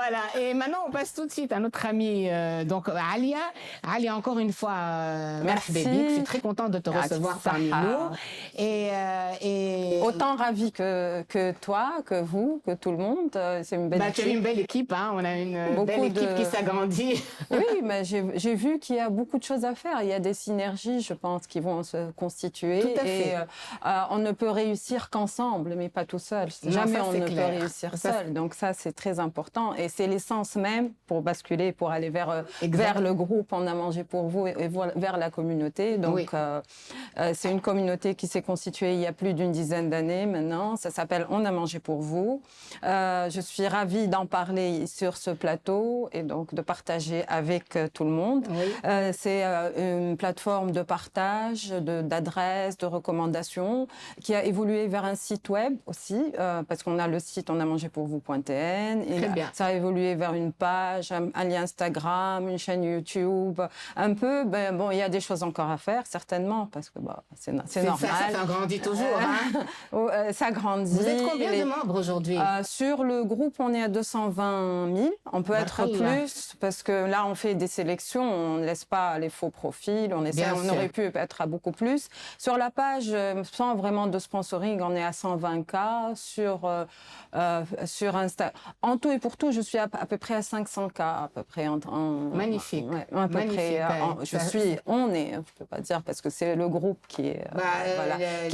Voilà. Et maintenant, on passe tout de suite à notre amie, donc Alia. Alia, encore une fois, Merci. baby. Je suis très contente de te recevoir parmi nous. Et autant ravie que toi, que vous, que tout le monde. C'est une belle équipe. Tu as une belle équipe, hein. On a une belle équipe qui s'agrandit. Oui, mais j'ai vu qu'il y a beaucoup de choses à faire. Il y a des synergies, je pense, qui vont se constituer. Tout à fait. On ne peut réussir qu'ensemble, mais pas tout seul. Jamais on ne peut réussir seul. Donc ça, c'est très important. Et c'est l'essence même pour basculer, pour aller vers le groupe On a mangé pour vous et vers la communauté. Donc, c'est une communauté qui s'est constituée il y a plus d'une dizaine d'années maintenant. Ça s'appelle On a mangé pour vous. Je suis ravie d'en parler sur ce plateau et donc de partager avec tout le monde. Oui. C'est une plateforme de partage, d'adresses, de recommandations qui a évolué vers un site web aussi, parce qu'on a le site onamangépourvous.tn. Très bien. Ça a évolué vers une page, un lien Instagram, une chaîne YouTube, un peu. Bon, il y a des choses encore à faire, certainement, parce que c'est normal. Ça grandit toujours. Hein. Ça grandit. Vous êtes combien de membres aujourd'hui? Sur le groupe, on est à 220 000. On peut être plus, parce que là, on fait des sélections, on ne laisse pas les faux profils, on aurait pu être à beaucoup plus. Sur la page, sans vraiment de sponsoring, on est à 120K. Sur Insta. En tout et pour tout, je suis à peu près à 500K, à peu près. Magnifique. Ouais, à peu près. Je peux pas dire, parce que c'est le groupe qui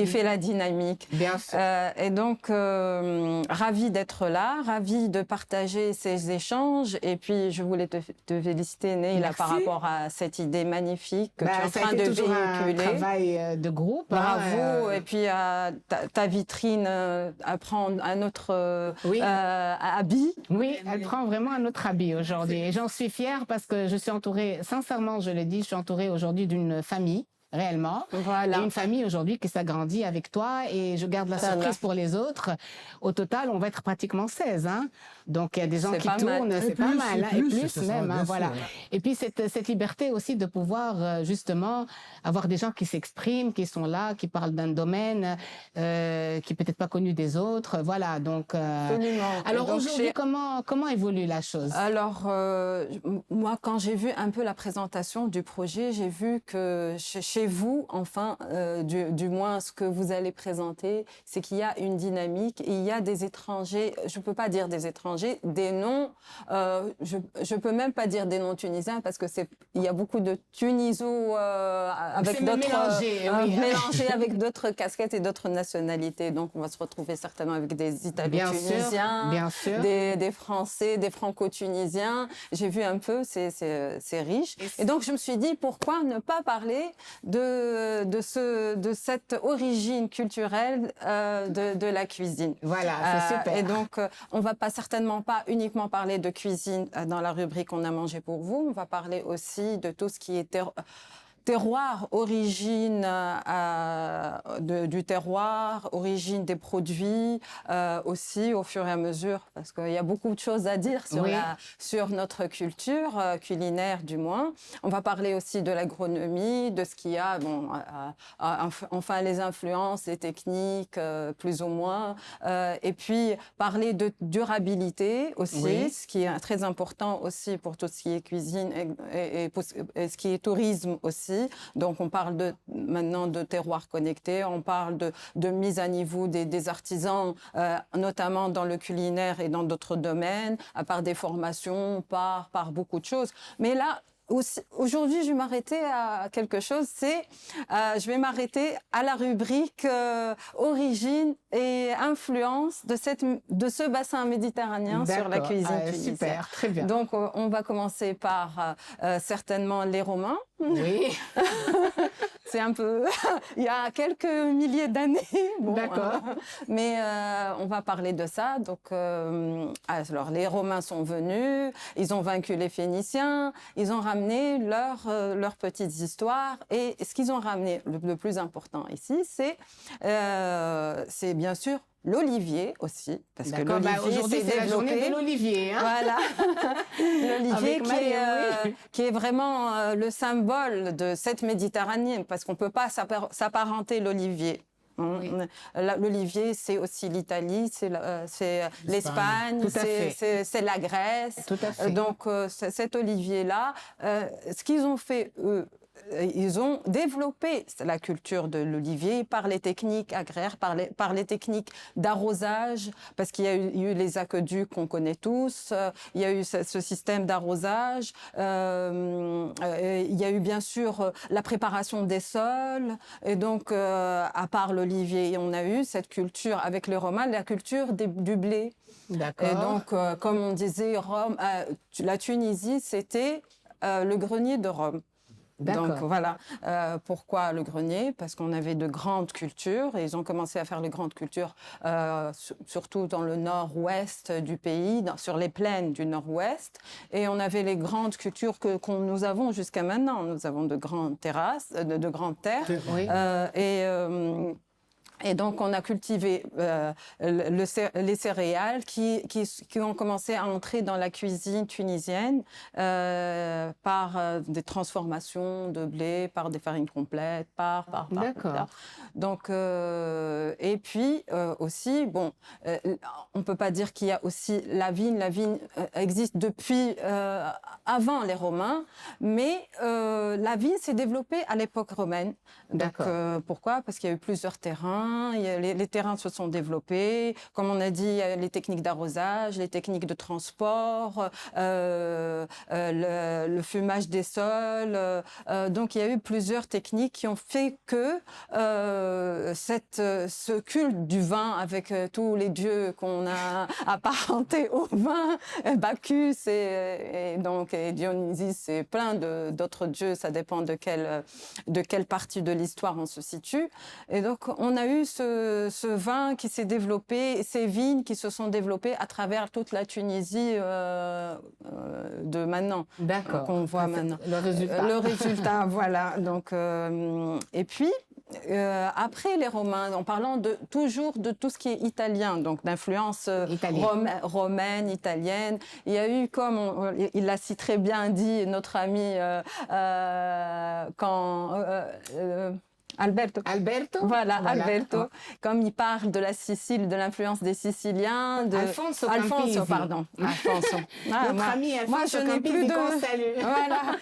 fait la dynamique. Bien sûr. Et donc, ravie d'être là, ravie de partager ces échanges. Et puis, je voulais te féliciter, Neila, par rapport à cette idée magnifique que tu es en train de véhiculer. Un travail de groupe. Bravo. Et puis, ta vitrine prend un autre habit. Oui, elle prend vraiment un autre habit aujourd'hui. Et j'en suis fière parce que je suis entourée, sincèrement, je le dis, je suis entourée aujourd'hui d'une famille. Réellement. Voilà. Et une famille aujourd'hui qui s'agrandit avec toi et je garde la surprise pour les autres. Au total, on va être pratiquement 16, hein. Donc, il y a des gens qui tournent, c'est pas mal, hein. Et plus même, hein, voilà. Et puis, cette liberté aussi de pouvoir, justement, avoir des gens qui s'expriment, qui sont là, qui parlent d'un domaine, qui est peut-être pas connu des autres. Voilà. Donc, absolument. Alors, aujourd'hui, comment évolue la chose? Alors, moi, quand j'ai vu un peu la présentation du projet, j'ai vu que chez vous, enfin, du moins ce que vous allez présenter, c'est qu'il y a une dynamique et il y a des étrangers, je peux pas dire des étrangers, des noms, je peux même pas dire des noms tunisiens parce que il y a beaucoup de Tuniso avec d'autres mélangés avec d'autres casquettes et d'autres nationalités. Donc on va se retrouver certainement avec des Italo-tunisiens, bien sûr. Des Français, des Franco-tunisiens. J'ai vu un peu, c'est riche. Et donc je me suis dit pourquoi ne pas parler de cette origine culturelle de la cuisine. Voilà, c'est super. Et donc, on va certainement pas uniquement parler de cuisine dans la rubrique On a mangé pour vous. On va parler aussi de tout ce qui est terroir, origine du terroir, origine des produits, aussi au fur et à mesure, parce qu'il y a beaucoup de choses à dire sur notre culture culinaire du moins. On va parler aussi de l'agronomie, de ce qu'il y a, enfin les influences, les techniques, plus ou moins, et puis parler de durabilité aussi, ce qui est très important aussi pour tout ce qui est cuisine et ce qui est tourisme aussi. Donc, on parle maintenant de terroir connecté, on parle de mise à niveau des artisans, notamment dans le culinaire et dans d'autres domaines, à part des formations, par beaucoup de choses. Mais là, aujourd'hui, je vais m'arrêter à quelque chose, je vais m'arrêter à la rubrique origine et influence de ce bassin méditerranéen sur la cuisine tunisienne. Super, très bien. Donc, on va commencer par certainement les Romains. Oui. C'est un peu, il y a quelques milliers d'années. D'accord. Mais on va parler de ça. Donc, alors les Romains sont venus, ils ont vaincu les Phéniciens, ils ont ramené leurs petites histoires. Et ce qu'ils ont ramené, le plus important ici, c'est bien sûr l'olivier aussi, parce que l'olivier c'est la journée de l'olivier. Hein, voilà, l'olivier qui est vraiment le symbole de cette Méditerranée, parce qu'on peut pas s'apparenter l'olivier Oui. L'olivier, c'est aussi l'Italie, c'est l'Espagne, c'est la Grèce. Tout à fait. Donc, cet olivier-là, ce qu'ils ont fait, eux, ils ont développé la culture de l'olivier par les techniques agraires, par les techniques d'arrosage, parce qu'il y a eu les aqueducs qu'on connaît tous, il y a eu ce système d'arrosage, il y a eu bien sûr la préparation des sols, et donc à part l'olivier, on a eu cette culture avec les Romains, la culture du blé. D'accord. Et donc, comme on disait, la Tunisie, c'était le grenier de Rome. Donc voilà, pourquoi le grenier? Parce qu'on avait de grandes cultures et ils ont commencé à faire les grandes cultures surtout dans le nord-ouest du pays, sur les plaines du nord-ouest. Et on avait les grandes cultures que nous avons jusqu'à maintenant. Nous avons de grandes terrasses, de grandes terres. Oui. Et donc, on a cultivé les céréales qui ont commencé à entrer dans la cuisine tunisienne par des transformations de blé, par des farines complètes, D'accord. Donc, et puis aussi, bon, on ne peut pas dire qu'il y a aussi la vigne. La vigne existe depuis avant les Romains, mais la vigne s'est développée à l'époque romaine. Donc, pourquoi? Parce qu'il y a eu plusieurs terrains. Les terrains se sont développés. Comme on a dit, les techniques d'arrosage, les techniques de transport, le fumage des sols. Donc, il y a eu plusieurs techniques qui ont fait que ce culte du vin avec tous les dieux qu'on a apparentés au vin, Bacchus et Dionysus et plein d'autres dieux, ça dépend de quelle partie de l'histoire on se situe. Et donc, on a eu ce vin qui s'est développé, ces vignes qui se sont développées à travers toute la Tunisie de maintenant. D'accord. Qu'on voit maintenant. Le résultat. Le résultat, voilà. Donc, et puis, après les Romains, en parlant toujours de tout ce qui est italien, donc d'influence romaine, italienne, il y a eu, comme il l'a si très bien dit, notre ami Alberto. Voilà, Alberto. Comme il parle de la Sicile, de l'influence des Siciliens. Alfonso, pardon. Alfonso. Notre ami Alfonso. Moi, je n'ai plus de... Voilà.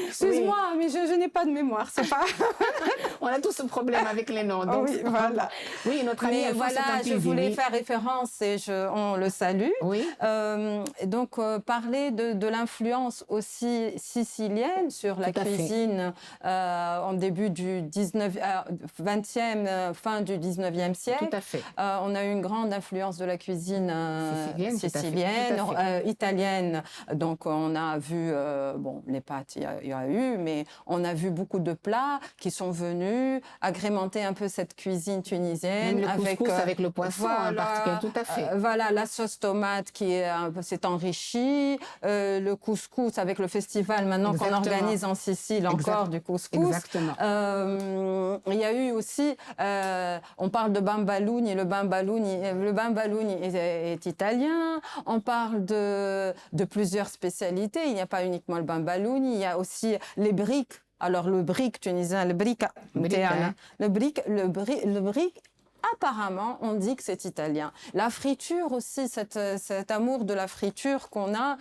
Excuse-moi, mais je n'ai pas de mémoire. C'est pas... On a tous ce problème avec les noms. Donc oui, voilà. Oui, notre ami Alfonso Campisi. Je voulais faire référence et on le salue. Oui. Donc, parler de l'influence aussi sicilienne sur la cuisine en début du 20e, fin du 19e siècle. Tout à fait. On a eu une grande influence de la cuisine sicilienne, italienne. Donc, on a vu, les pâtes, il y a eu, mais on a vu beaucoup de plats qui sont venus agrémenter un peu cette cuisine tunisienne. Même le couscous avec le poisson en particulier, tout à fait. Voilà, la sauce tomate qui s'est enrichie, le couscous avec le festival maintenant qu'on organise en Sicile encore du couscous. Exactement. Il y a eu aussi, on parle de bambaluni, le bambaluni est italien. On parle de plusieurs spécialités. Il n'y a pas uniquement le bambaluni, il y a aussi les briques. Alors le brique tunisien, le brique, apparemment, on dit que c'est italien. La friture aussi, cet amour de la friture qu'on a.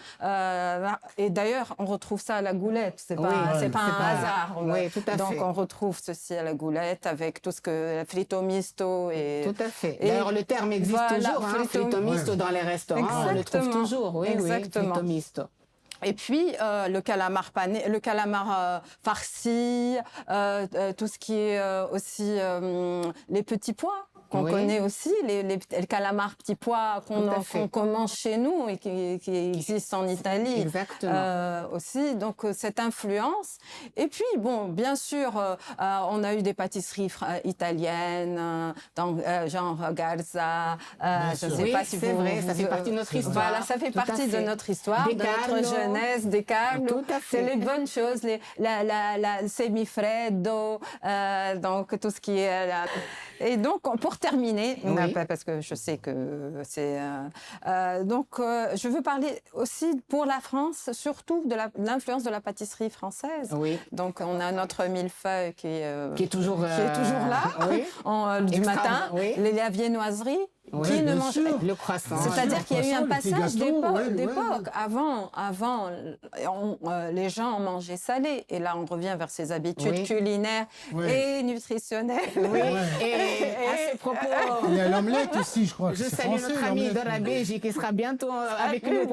Et d'ailleurs, on retrouve ça à la goulette. C'est pas un hasard. Oui, tout à fait. Donc, on retrouve ceci à la goulette avec tout ce que frito misto et. Tout à fait. D'ailleurs, le terme existe toujours. Frito misto dans les restaurants, on le trouve toujours. Oui, exactement. Frito misto. Et puis, le calamar pané, le calamar farci, tout ce qui est aussi les petits pois. Qu'on connaît aussi, les calamars petits pois qu'on mange chez nous et qui existent en Italie. Exactement. Aussi, donc cette influence. Et puis, bon, bien sûr, on a eu des pâtisseries italiennes, genre Garza. Je ne sais pas si c'est vrai, ça fait partie de notre histoire. Voilà, ça fait partie de notre histoire, de notre jeunesse, des Carlo. C'est les bonnes choses, la semifreddo, donc tout ce qui est... Et donc, pour terminer, parce que je sais que c'est... donc, je veux parler aussi pour la France, surtout de l'influence de la pâtisserie française. Oui. Donc, on a notre millefeuille qui est toujours là, du matin, les la viennoiserie. Oui, qui ne mange le croissant. C'est-à-dire qu'il y a eu un passage d'époque. Avant, les gens mangeaient salé. Et là, on revient vers ces habitudes culinaires et nutritionnelles. Oui. Et à ce propos... Il y a l'omelette aussi, je crois. Je salue notre ami Dora Beji qui sera bientôt avec nous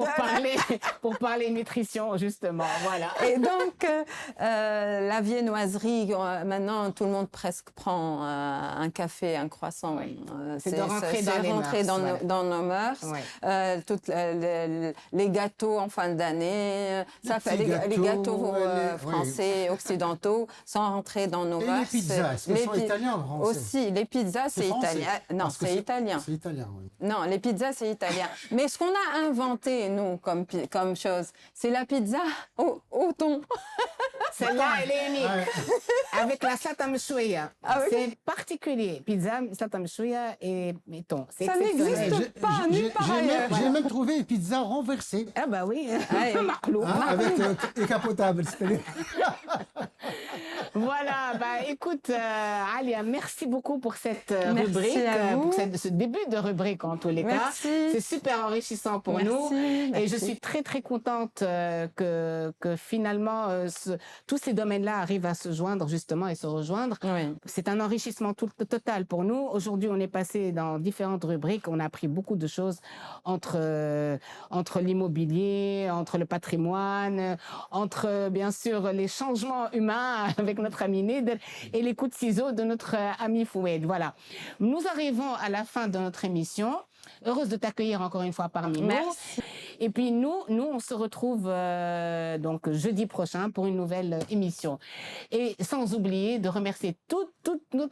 pour parler nutrition, justement. Voilà. Et donc, la viennoiserie, maintenant, tout le monde presque prend un café, un croissant. C'est de rentrer dans nos mœurs. Toutes les gâteaux en fin d'année, les gâteaux français, occidentaux, sans rentrer dans nos mœurs. Et les pizzas, est-ce qu'ils sont italiens ou français? Aussi, les pizzas, c'est italien. Non, c'est italien. C'est italien, oui. Non, les pizzas, c'est italien. Mais ce qu'on a inventé, nous, comme chose, c'est la pizza au thon. Celle-là, elle est unique. Avec la salsa mchuia. C'est particulier. Pizza, salsa mchuia et thon. Ça n'existe pas nulle part ailleurs. J'ai même trouvé une pizza renversée. Ah bah oui. Avec décapotable. Voilà, bah écoute, Alia, merci beaucoup pour cette rubrique, pour ce début de rubrique en tous les cas. C'est super enrichissant pour nous. Et je suis très très contente que finalement tous ces domaines-là arrivent à se joindre justement et se rejoindre. C'est un enrichissement total pour nous. Aujourd'hui, on est passé dans différentes rubriques. On a appris beaucoup de choses entre l'immobilier, entre le patrimoine, entre bien sûr les changements humains avec notre ami Nid et les coups de ciseaux de notre ami Foued. Voilà. Nous arrivons à la fin de notre émission. Heureuse de t'accueillir encore une fois parmi nous. Merci. Et puis nous on se retrouve donc jeudi prochain pour une nouvelle émission. Et sans oublier de remercier toutes nos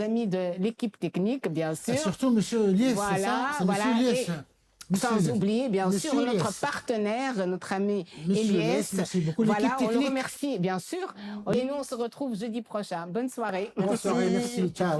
amis de l'équipe technique, bien sûr. Et surtout Monsieur Lies, c'est Monsieur Lies. Sans oublier, bien sûr, notre partenaire, notre ami Eliès. Merci beaucoup. Voilà, on le remercie, bien sûr. Et nous, on se retrouve jeudi prochain. Bonne soirée. Bonne soirée, merci. Ciao.